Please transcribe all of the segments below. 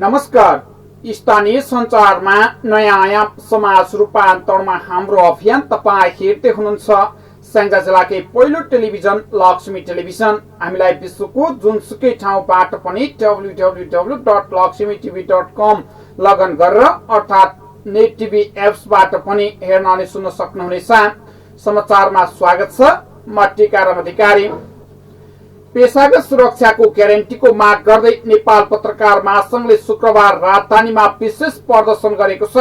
नमस्कार। स्थानीय सञ्चारमा नयाँ आयाम समाज रूपान्तरणमा हाम्रो अभियान तपाईँ हेर्दै हुनुहुन्छ स्याङ्जा जिल्लाकै पहिलो टेलिभिजन लक्ष्मी टेलिभिजन। हामीलाई विश्वको जुनसुकै ठाउँबाट पनि www.laxmitv.com लगइन गरेर अर्थात् नेट टिभी एप्सबाट पनि हेर्न अनि सुन्न सक्नुहुनेछ। समाचारमा स्वागत छ। म टीकाराम अधिकारी। पेशागत सुरक्षाको ग्यारेन्टीको माग गर्दै नेपाल पत्रकार महासंघले शुक्रबार राजधानीमा विशेष प्रदर्शन गरेको छ।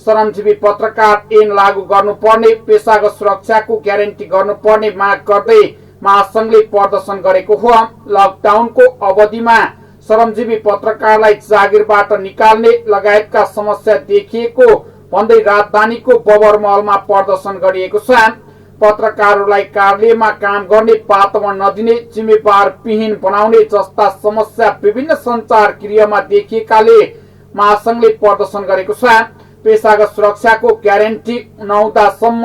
श्रमजीवी पत्रकार ऐन लागू गर्नुपर्ने, पेशागत सुरक्षाको ग्यारेन्टी गर्नुपर्ने माग गर्दै महासंघले प्रदर्शन गरेको हो। लकडाउनको अवधिमा श्रमजीवी पत्रकारलाई जागिरबाट निकाल्ने लगायतका समस्या देखिएको भन्दै राजधानीको बबर महलमा प्रदर्शन गरिएको छ। पत्रकारहरूलाई कार्यालयमा काम गर्ने वातावरण नदिने, जिम्मेवार विहीन बनाउने जस्ता समस्या विभिन्न सञ्चार क्रियामा देखिएकाले महासंघले प्रदर्शन गरेको छ। पेशागत सुरक्षाको ग्यारेन्टी नहुँदासम्म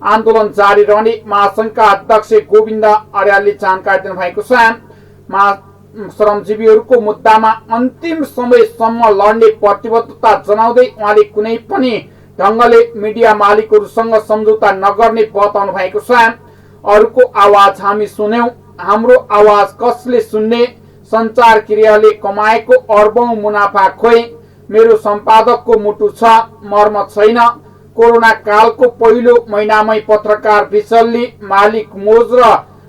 आन्दोलन जारी रहने महासंघका अध्यक्ष गोविन्द अर्यालले जानकारी दिनुभएको छ। श्रमजीवीहरूको मुद्दामा अन्तिम समयसम्म लड्ने प्रतिबद्धता जनाउँदै उहाँले कुनै पनि ढंगले मिडिया मालिकहरूसँग सम्झौता नगर्ने बताउनु भएको छ। अरूको आवाज हामी सुन्यौं, हाम्रो आवाज कसले सुन्ने? सञ्चार क्रियाले कमाएको अर्बौं मुनाफा खोइ, मेरो सम्पादकको मुटु छ, मर्म छैन। कोरोना कालको पहिलो महिनामै पत्रकार बिचल्ली, मालिक मोज र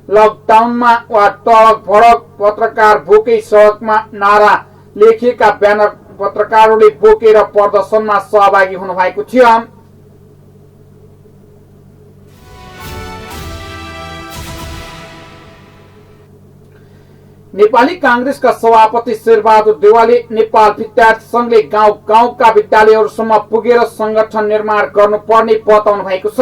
लकडाउनमा वा टडक भडक पत्रकार भोकै सडकमा नारा लेखिएका ब्यानर पत्रकारहरूले बोकेर प्रदर्शनमा सहभागी हुनु भएको थियो। नेपाली कांग्रेसका सभापति शेरबहादुर देउवाले नेपाल विद्यार्थी संघले गाउँ गाउँका विद्यालयहरूसम्म पुगेर संगठन निर्माण गर्नुपर्ने बताउनु भएको छ।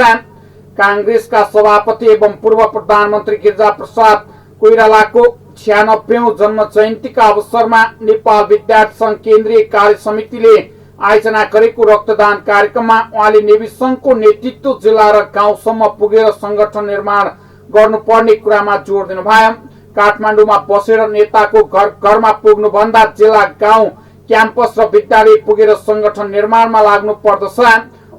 कांग्रेसका सभापति एवं पूर्व प्रधानमन्त्री गिरिजाप्रसाद कोइरालाको 96औं जन्म जयन्तीका अवसरमा नेपाल विद्यार्थी संघ केन्द्रीय कार्य समितिले आयोजना गरेको रक्तदान कार्यक्रममा उहाँले नेवी संघको नेतृत्व जिल्ला र गाउँसम्म पुगेर संगठन निर्माण गर्नुपर्ने कुरामा जोड दिनुभयो। काठमाडौँमा बसेर नेताको घर घरमा पुग्नुभन्दा जिल्ला, गाउँ, क्याम्पस र विद्यालय पुगेर संगठन निर्माणमा लाग्नु पर्दछ।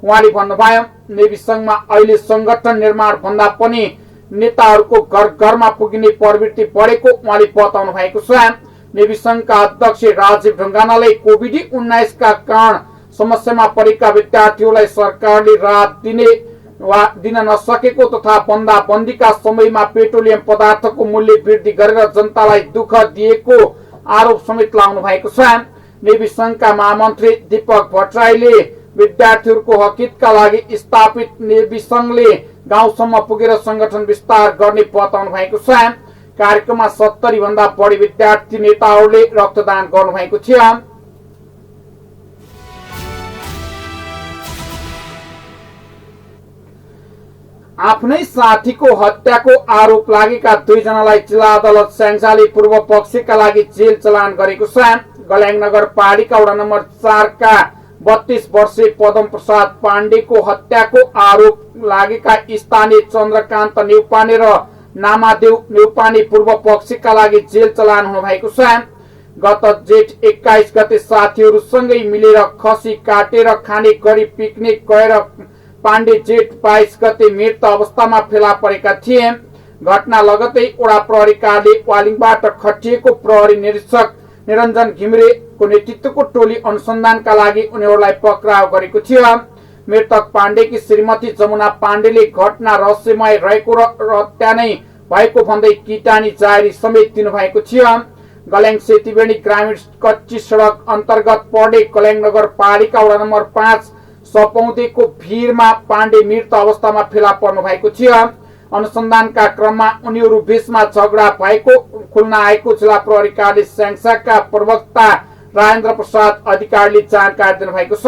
उहाँले भन्नुभयो, नेवी संघमा अहिले संगठन निर्माण भन्दा पनि नेताहरूको घर घरमा पुगिने प्रवृत्ति बढेको उहाँले बताउनु भएको छ। नेवी संघका अध्यक्ष राजीव ढुङ्गानाले कोभिड-19 का कारण समस्यामा परेका विद्यार्थीहरूलाई सरकारले राहत दिन नसकेको तथा बन्दाबन्दीका समयमा पेट्रोलियम पदार्थको मूल्य वृद्धि गरेर जनतालाई दुःख दिएको आरोप समेत लाउनु भएको छ। नेवी संघका महामन्त्री दीपक भट्टराईले विद्यार्थीहरूको हकितका लागि स्थापित नेवी संघले गाउँसम्म पुगेर संगठन विस्तार गर्ने बताउनु भएको छ। कार्यक्रममा 70 भन्दा बढी विद्यार्थी नेताहरूले रक्तदान गर्नु भएको थियो। आफ्नै साथीको हत्याको आरोप लागेका 2 जनालाई जिल्ला अदालत स्याङ्जाले पूर्व पक्षका लागि जेल चलान गरेको छ। गल्याङ नगरपालिका वडा नम्बर 4 का 32 वर्षीय पदम प्रसाद पाण्डेको हत्याको आरोप लागेका स्थानीय चन्द्रकान्त नेउपाने र नामादेव नेउपाने पूर्व पक्षका लागि जेल चलान हुनु भएको छ। गत जेठ 21 गते साथीहरूसँगै मिलेर खसी काटेर खाने गरी पिकनिक गएर पाण्डे जेठ 22 गते मृत अवस्थामा फेला परेका थिए। घटना लगतै वडा प्रहरी कार्यालय वालिङबाट खटिएको प्रहरी निरीक्षक निरञ्जन घिमिरेको नेतृत्वको टोली अनुसन्धानका लागि उनीहरूलाई पक्राउ गरेको थियो। मृतक पाण्डेकी श्रीमती जमुना पाण्डेले घटना रहस्यमय रहेको र हत्या नै भएको भन्दै किटानी जारी समेत दिनुभएको थियो। गल्याङ सेतीबेणी ग्रामीण कच्ची सडक अन्तर्गत पर्ने गल्याङ नगरपालिका वडा नम्बर 5 सपौदेको भिरमा पाण्डे मृत अवस्थामा फेला पर्नु भएको थियो। अनुसन्धानका क्रममा उनीहरू बीचमा झगडा भएको खुल्न आएको जिल्ला प्रहरी कार्यालय स्याङ्जाका प्रवक्ता राजेन्द्र प्रसाद अधिकारीले जानकारी दिनुभएको छ।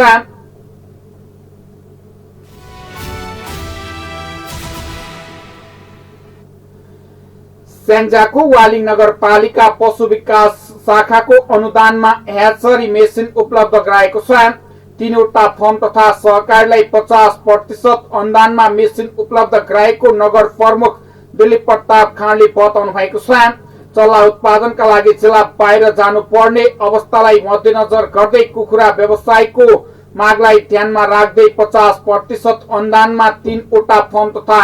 स्याङ्जाको वालिङ नगरपालिका पशु विकास शाखाको अनुदानमा ह्याचरी मेसिन उपलब्ध गराएको छ। 3वटा फर्म तथा सहकारीलाई 50% अनुदानमा मेसिन उपलब्ध गराएको नगर प्रमुख दिलीप प्रताप खाँडले बताउनु भएको छ। चल्ला उत्पादनका लागि जिल्ला बाहिर जानुपर्ने अवस्थालाई मध्यनजर गर्दै कुखुरा व्यवसायको मागलाई ध्यानमा राख्दै 50% अनुदानमा 3 वटा फर्म तथा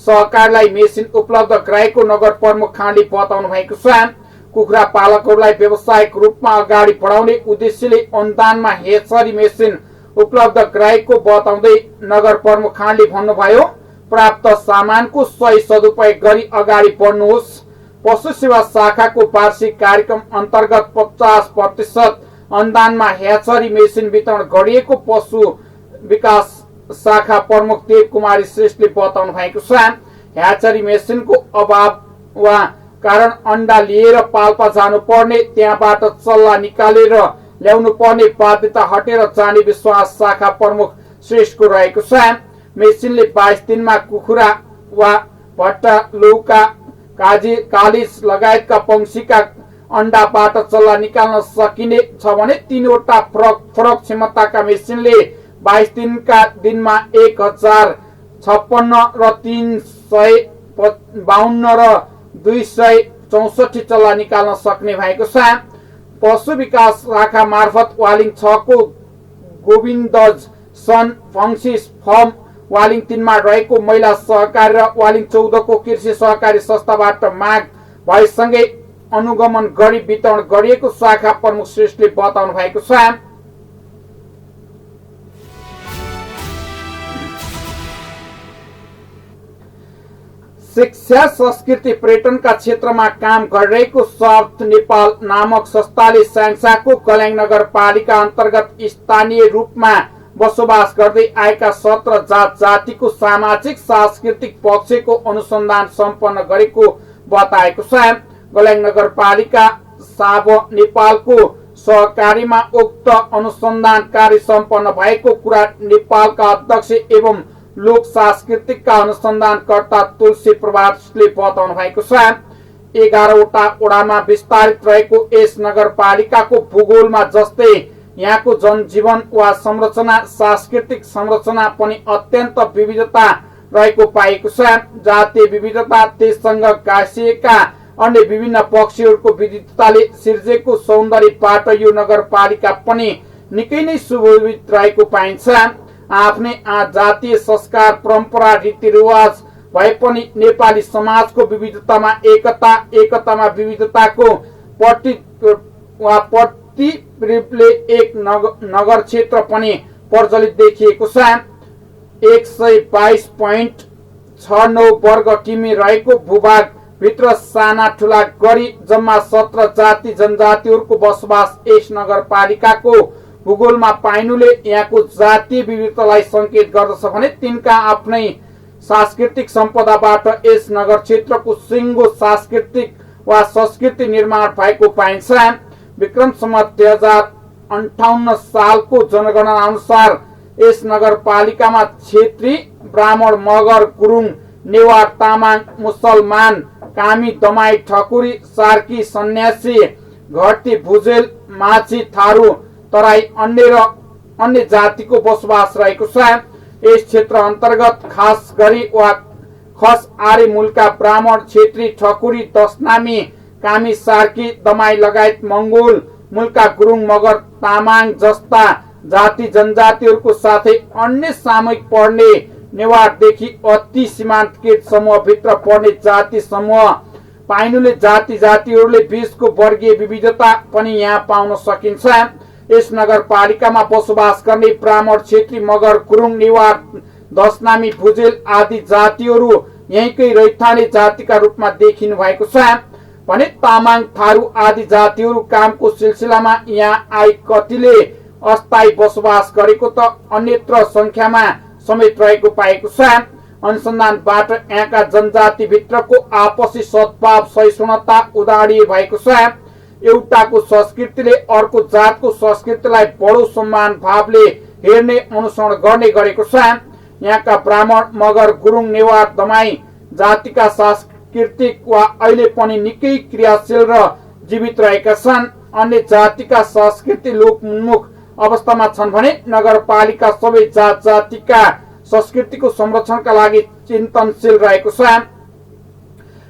सहकारीलाई मेसिन उपलब्ध गराएको नगर प्रमुख खाँडले बताउनु भएको छ। कुखुरा पालकहरूलाई व्यावसायिक रूपमा अगाडि बढाउने उद्देश्यले अनुदानमा हेचरी मेसिन उपलब्ध गराएको बताउँदै नगर प्रमुख खाँडले भन्नुभयो, प्राप्त सामानको सही सदुपयोग गरी अगाडि बढ्नुहोस्। पशु सेवा शाखाको वार्षिक कार्यक्रम अन्तर्गत 50% अनुदानमा हेचरी मेसिन वितरण गरिएको पशु विकास शाखा प्रमुख देव कुमारी श्रेष्ठले बताउनु भएको छ। हेचरी मेसिनको अभाव वा कारण अंडा लिएर पाल्पा जानुपर्ने, त्यहाँबाट चल्ला निकालेर ल्याउनु पर्ने बाध्यता हटेर जाने विश्वास शाखा प्रमुख श्रेष्ठको रहेको छ। मेसिनले 22 दिनमा कुखुरा वा भट्टा, लौका, कालिज लगायतका पंक्षीका अंडाबाट चल्ला निकाल्न सकिने छ भने 3 वटा फरक क्षमताका मेसिनले 22 दिनमा 1056 र 352 र 264 चल्ला निकाल्न सक्ने भएको छ। पशु विकास शाखा मार्फत वालिङ 6 को गोविन्दज सन फंक्सिस फर्म, वालिङ 3 मा रहेको महिला सहकारी र वालिङ 14 को कृषि सहकारी संस्थाबाट माग भएसँगै अनुगमन गरी वितरण गरिएको शाखा प्रमुख श्रेष्ठले बताउनु भएको छ। शिक्षा, संस्कृति, पर्यटनका क्षेत्रमा काम गरिरहेको सर्थ नेपाल नामक संस्थाले स्याङ्जाको कल्याङ नगरपालिका अन्तर्गत स्थानीय रूपमा बसोबास गर्दै आएका 17 जात जातिको सामाजिक सांस्कृतिक पक्षको अनुसन्धान सम्पन्न गरेको बताएको छ। कल्याङ नगरपालिका साब नेपालको सहकारीमा उक्त अनुसन्धान कार्य सम्पन्न भएको कुरा नेपालका अध्यक्ष एवं लोक सांस्कृतिकका अनुसन्धानकर्ता तुलसी प्रभातले बताउनु भएको छ। 11 वटा वडामा विस्तारित रहेको यस नगरपालिकाको भूगोलमा जस्तै यहाँको जनजीवन वा संरचना, सांस्कृतिक संरचना पनि अत्यन्त विविधता रहेको पाएको छ। जातीय विविधता, त्यससँग गाँसिएका अन्य विभिन्न पक्षहरूको विविधताले सिर्जेको सौन्दर्यबाट यो नगरपालिका पनि निकै नै सुविधित रहेको पाइन्छ। आफ्नै जातीय संस्कार, परम्परा, रीतिरिवाज भए पनि नेपाली समाजको विविधतामा एकतामा विविधताको प्रतिरूपले एक नगर क्षेत्र पनि प्रज्वलित देखिएको छ। 122.69 वर्ग किमी रहेको भूभाग भित्र साना ठुला गरी जम्मा 17 जाति जनजातिहरूको बसोबास यस नगरपालिकाको भूगोलमा पाइनुले यहाँको जातीय विविधतालाई संकेत गर्दछ भने तिनका आफ्नै सांस्कृतिक सम्पदाबाट यस नगर क्षेत्रको सिङ्गो सांस्कृतिक वा संस्कृति निर्माण भएको पाइन्छ। विक्रम सम्वत 2058 सालको जनगणना अनुसार यस नगरपालिकामा क्षेत्री, ब्राह्मण, मगर, गुरुङ, नेवार, तामाङ, मुसलमान, कामी, दमाई, ठकुरी, सार्की, सन्यासी, घटी, भुजेल, माझी, थारू, तराई, अन्य जातिको बसोबास रहेको छ। यस क्षेत्र अन्तर्गत खास गरी वा खस आर्य मूलका ब्राह्मण, क्षेत्री, ठकुरी, दशनामी, कामी, सार्की, दमाई लगायत मंगोल मूलका गुरुङ, मगर, तामाङ जस्ता जाति जनजातिहरूको साथै अन्य सामूहिक पर्ने नेवारदेखि अति सीमान्तकृत समूहभित्र पर्ने जाति समूह पाइनुले जातिहरूले बीचको वर्गीय विविधता पनि यहाँ पाउन सकिन्छ। यस नगरपालिकामा बसोबास गर्ने ब्राह्मण, क्षेत्री, मगर, गुरुङ, नेवार, दशनामी, भुजेल आदि जातिहरू यहीँकै रैथाने जातिका रूपमा देखिनु भएको छ भने तामाङ, थारू आदि जातिहरू कामको सिलसिलामा यहाँ आई कतिले अस्थायी बसोबास गरेको त अन्यत्र संख्यामा समेत रहेको पाएको छ। अनुसन्धानबाट यहाँका जनजाति भित्रको आपसी सद्भाव, सहिष्णुता उदाहरणीय भएको छ। एउटाको संस्कृतिले अर्को जातको संस्कृतिलाई बडो सम्मान भावले हेर्ने, अनुसरण गर्ने गरेको छ। यहाँका ब्राह्मण, मगर, गुरुङ, नेवार, दमाई जातिका सांस्कृतिक वा अहिले पनि निकै क्रियाशील र जीवित रहेका छन्। अन्य जातिका संस्कृति लोकमुख अवस्थामा छन् भने नगरपालिका सबै जात जातिका संस्कृतिको संरक्षणका लागि चिन्तनशील रहेको छ।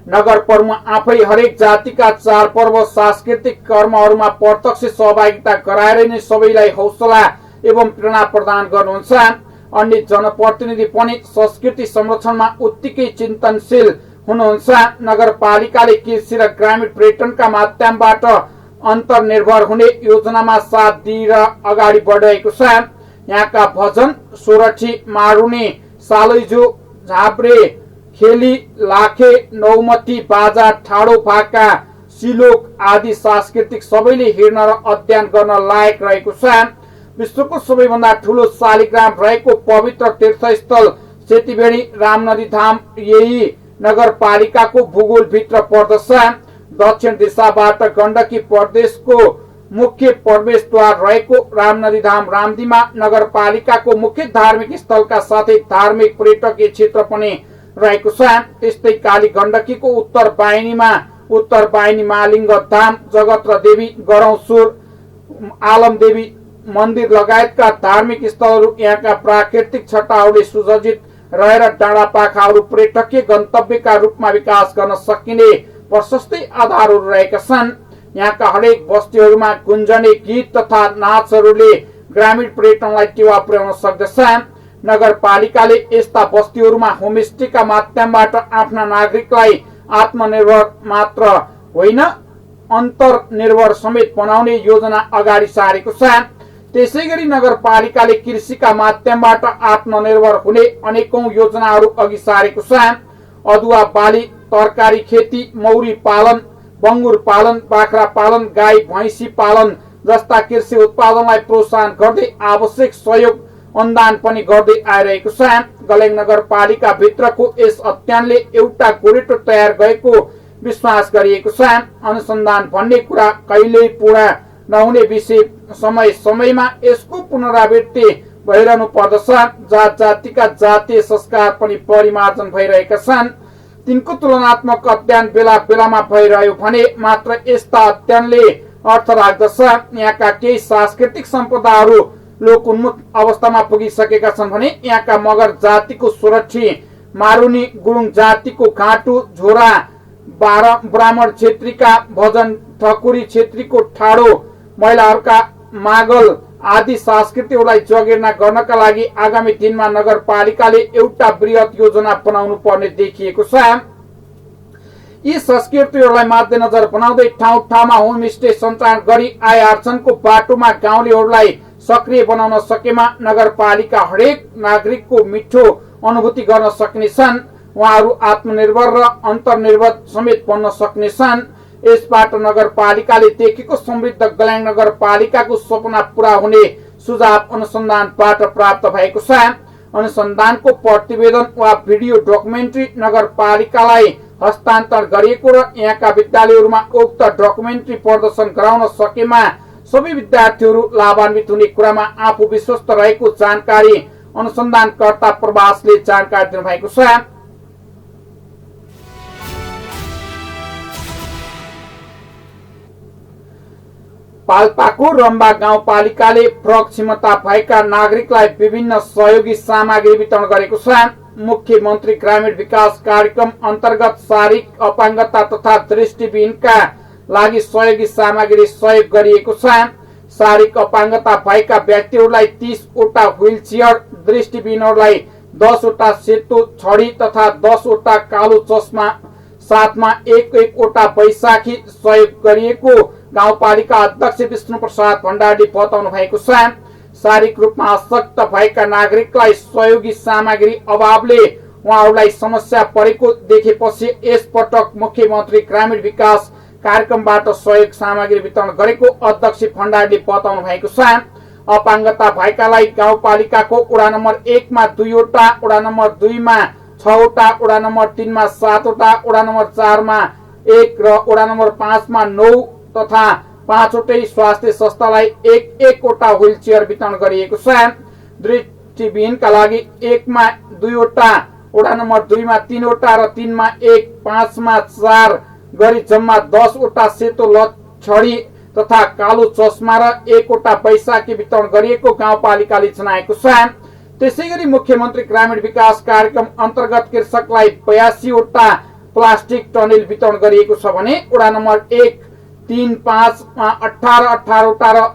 नगर प्रमुख आफै हरेक जातिका चाडपर्व सांस्कृतिक कर्महरूमा प्रत्यक्ष सहभागिता गराएर नै सबैलाई हौसला एवं प्रेरणा प्रदान गर्नुहुन्छ। अन्य जनप्रतिनिधि पनि संस्कृति संरक्षणमा उत्तिकै चिन्तनशील हुनुहुन्छ। नगरपालिकाले कृषि र ग्रामीण पर्यटनका माध्यमबाट अन्तर्निर्भर हुने योजनामा साथ दिएर अगाडि बढिरहेको छ। यहाँका भजन, सोरठी, मारुनी, सालैजु, झाब्रे, खेली, लाखे, नौमती, बाजा, ठाडो भाका, सिलोक आदि सांस्कृतिक सबैले हेर्न र अध्ययन गर्न लायक रहेको छ। विश्वको सबैभन्दा ठूलो शालिग्राम रहेको पवित्र तीर्थस्थल सेतीबेडी रामनदी धाम यही नगरपालिकाको भूगोलभित्र पर्दछ। दक्षिण दिशाबाट गण्डकी प्रदेशको मुख्य प्रवेशद्वार रहेको रामनदी धाम रामदीमा नगरपालिकाको मुख्य धार्मिक स्थलका साथै धार्मिक पर्यटकीय क्षेत्र पनि रहेको छ। त्यस्तै काली गण्डकीको उत्तर वाहिनी मालिङ्ग धाम, जगत्र देवी, गरौसुर, आलम देवी मन्दिर लगायतका धार्मिक स्थलहरू यहाँका प्राकृतिक छटाहरूले सुसज्जित रहेर डाँडापाखाहरू पर्यटकीय गन्तव्यका रूपमा विकास गर्न सकिने प्रशस्तै आधारहरू रहेका छन्। यहाँका हरेक बस्तीहरूमा गुन्जने गीत तथा नाचहरूले ग्रामीण पर्यटनलाई टेवा पुर्याउन सक्दछ। नगरपालिकाले यस्ता बस्तीहरूमा होमस्टेका माध्यमबाट आफ्ना नागरिकलाई आत्मनिर्भर मात्र होइन अन्तर्निर्भर समेत बनाउने योजना अगाडि सारेको छ। त्यसैगरी नगरपालिकाले कृषिका माध्यमबाट आत्मनिर्भर हुने अनेकौं योजनाहरू अघि सारेको छ। अदुवा बाली, तरकारी खेती, मौरी पालन, बङ्गुर पालन, बाख्रा पालन, गाई भैँसी पालन जस्ता कृषि उत्पादनलाई प्रोत्साहन गर्दै आवश्यक सहयोग अनुदान पनि गर्दै आइरहेको छ। गलेङ नगरपालिका भित्रको यस अध्ययनले एउटा गोरेटो तयार गएको विश्वास गरिएको छ। अनुसन्धान भन्ने कुरा कहिल्यै पूर्ण नहुने विषय, समय समयमा यसको पुनरावृत्ति भइरहनु पर्दछ। जात जातिका जातीय संस्कार पनि परिमार्जन भइरहेका छन्। तिनको तुलनात्मक अध्ययन बेला बेलामा भइरह्यो भने मात्र यस्ता अध्ययनले अर्थ राख्दछ। यहाँका केही सांस्कृतिक सम्पदाहरू लोकोन्मुख अवस्थामा पुगिसकेका छन् भने यहाँका मगर जातिको सोरठी, मारुनी, गुरुङ जातिको घाटु, झोरा, ब्राह्मण क्षेत्रीका भजन, ठकुरी क्षेत्रीको ठाडो, महिलाहरूका मागल आदि संस्कृतिहरूलाई जगेर्ना गर्नका लागि आगामी दिनमा नगरपालिकाले एउटा बृहत योजना बनाउनु पर्ने देखिएको छ। यी संस्कृतिहरूलाई मध्यनजर बनाउँदै ठाउँ ठाउँमा होमस्टे सञ्चालन गरी आय आर्जनको बाटोमा गाउँलेहरूलाई सक्रिय बनाउन सकेमा नगरपालिका हरेक नागरिकको मिठो अनुभूति गर्न सक्नेछन्। उहाँहरू आत्मनिर्भर र अन्तर्निर्भर समेत बन्न सक्नेछन्। यसबाट नगरपालिकाले देखेको समृद्ध गल्याङ नगरपालिकाको सपना पूरा हुने सुझाव अनुसन्धानबाट प्राप्त भएको छ। अनुसन्धानको प्रतिवेदन वा भिडियो डकुमेन्ट्री नगरपालिकालाई हस्तान्तरण गरिएको र यहाँका विद्यालयहरूमा उक्त डकुमेन्ट्री प्रदर्शन गराउन सकेमा सबै विद्यार्थीहरू लाभान्वित हुने कुरामा आफू विश्वस्त रहेको जानकारी अनुसन्धानकर्ता प्रवासले जानकारी दिनुभएको छ। पाल्पाको रम्बा गाउँपालिकाले प्रग क्षमता भएका नागरिकलाई विभिन्न सहयोगी सामग्री वितरण गरेको छ। मुख्यमन्त्री ग्रामीण विकास कार्यक्रम अन्तर्गत शारीरिक अपाङ्गता तथा दृष्टिविहीनका लागि सहयोगी सामग्री सहयोग गरिएको छ। शारीरिक अपाङ्गता भएका व्यक्तिहरूलाई 30 वटा व्हील चेयर, दृष्टिविहीनहरूलाई 10 वटा सेतो छडी तथा 10 वटा कालो चस्मा साथमा एक वटा बैशाखी सहयोग गरिएको गाउँपालिका अध्यक्ष विष्णु प्रसाद भण्डारीले बताउनु भएको छ। शारीरिक रूपमा अशक्त भएका नागरिकलाई सहयोगी सामग्री अभावले उहाँहरूलाई समस्या परेको देखेपछि यसपटक मुख्यमन्त्री ग्रामीण विकास कार्यक्रमबाट सहयोग सामग्री वितरण गरेको अध्यक्ष भण्डारीले बताउनु भएको छ। अपाङ्गता भएकालाई गाउँपालिकाको वडा नम्बर 1 मा 2 वटा, वडा नम्बर 2 मा 6 वटा, वडा नम्बर 3 मा 7 वटा, वडा नम्बर 4 मा 1 र वडा नम्बर 5 मा 9 तथा 5 वटै स्वास्थ्य संस्थालाई एक वटा व्हील चेयर वितरण गरिएको छ। दृष्टिविहीनका लागि 1 मा 2 वटा, वडा नम्बर 2 मा 3 वटा र 3 मा 1, 5 मा 4 गरी जम्मा 10 वटा सेतो लछडी तथा कालो चस्मा र 1 वटा बैशाखी वितरण गरिएको गाउँपालिकाले जनाएको छ। त्यसैगरी मुख्यमन्त्री ग्रामीण विकास कार्यक्रम अन्तर्गत कृषकलाई 82 वटा प्लास्टिक टनेल वितरण गरिएको छ भने वडा नम्बर 1, 3, 5 मा 18, 18वटा र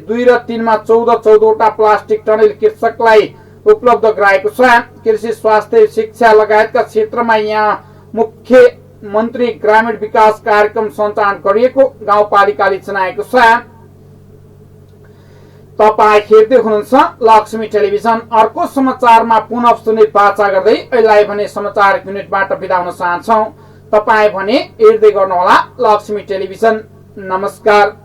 2 र 3 मा 14, 14वटा प्लास्टिक टनेल कृषकलाई उपलब्ध गराएको छ। कृषि, स्वास्थ्य, शिक्षा लगायतका क्षेत्रमा यहाँ मुख्यमन्त्री ग्रामीण विकास कार्यक्रम सञ्चालन गरिएको गाउँपालिकाले जनाएको छ। तपाईँ हेर्दै हुनुहुन्छ लक्ष्मी टेलिभिजन। अर्को समाचारमा पुनः सुन्ने बाचा गर्दै अहिले भने समाचार युनिटबाट बिदा हुन चाहन्छौँ। तपाईँ भने हेर्दै गर्नुहोला लक्ष्मी टेलिभिजन। नमस्कार।